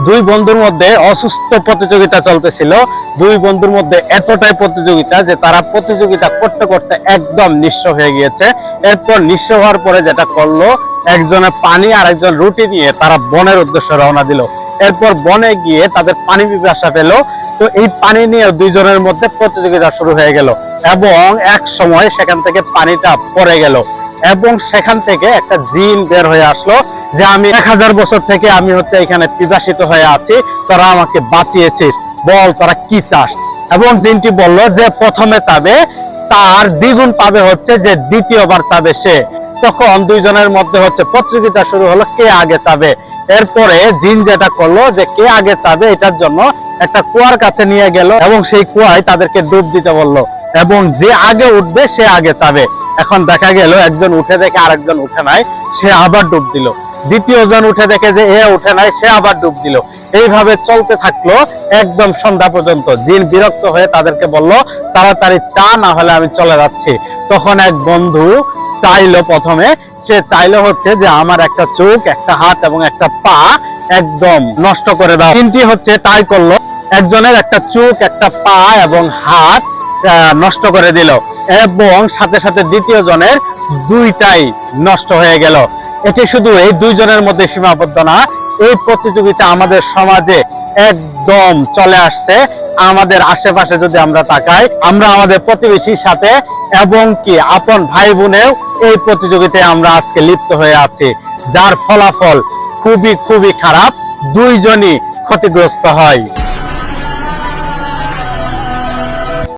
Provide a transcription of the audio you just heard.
দুই বন্ধুর মধ্যে অসুস্থ প্রতিযোগিতা চলতেছিল। দুই বন্ধুর মধ্যে এতটাই প্রতিযোগিতা যে তারা প্রতিযোগিতা করতে করতে একদম নিঃস্ব হয়ে গিয়েছে। এরপর নিঃস্ব হওয়ার পরে যেটা করলো, একজনে পানি আর একজন রুটি নিয়ে তারা বনের উদ্দেশ্যে রওনা দিল। এরপর বনে গিয়ে তাদের পানি পিপাসা পেল। তো এই পানি নিয়ে দুইজনের মধ্যে প্রতিযোগিতা শুরু হয়ে গেল এবং এক সময় সেখান থেকে পানিটা পড়ে গেল এবং সেখান থেকে একটা জিন বের হয়ে আসলো যে আমি 1000 বছর থেকে আমি এখানে পিপাসিত হয়ে আছি, তোরা আমাকে বাঁচিয়েছিস, বল তোরা কি চাস। এবং জিনটি বলল যে প্রথমে চাবে তার দ্বিগুণ পাবে যে দ্বিতীয়বার চাবে সে। তখন দুইজনের মধ্যে প্রতিযোগিতা শুরু হলো কে আগে চাবে। এরপরে জিন যেটা করলো যে কে আগে চাবে এটার জন্য একটা কুয়ার কাছে নিয়ে গেল এবং সেই কুয়ায় তাদেরকে ডুব দিতে বললো এবং যে আগে উঠবে সে আগে চাবে। এখন দেখা গেল একজন উঠে দেখে আরেকজন উঠে নাই, সে আবার ডুব দিল। দ্বিতীয় জন উঠে দেখে যে এ উঠে নাই, সে আবার ডুব দিল। এইভাবে চলতে থাকলো একদম সন্ধ্যা পর্যন্ত। জিন বিরক্ত হয়ে তাদেরকে বলল তাড়াতাড়ি চা, না হলে আমি চলে যাচ্ছি। তখন এক বন্ধু চাইলো, প্রথমে সে চাইলো যে আমার একটা চোখ, একটা হাত এবং একটা পা একদম নষ্ট করে দাও। তিনটি তাই করলো, একজনের একটা চোখ, একটা পা এবং হাত নষ্ট করে দিল এবং সাথে সাথে দ্বিতীয় জনের দুইটাই নষ্ট হয়ে গেল। এটি শুধু এই দুইজনের মধ্যে সীমাবদ্ধ না, এই প্রতিযোগিতা আমাদের সমাজে একদম চলে আসছে। আমাদের আশেপাশে যদি আমরা তাকাই, আমরা আমাদের প্রতিবেশীর সাথে এবং কি আপন ভাই বোনেও এই প্রতিযোগিতায় আমরা আজকে লিপ্ত হয়ে আছি, যার ফলাফল খুবই খুবই খারাপ। দুইজনই ক্ষতিগ্রস্ত হয়।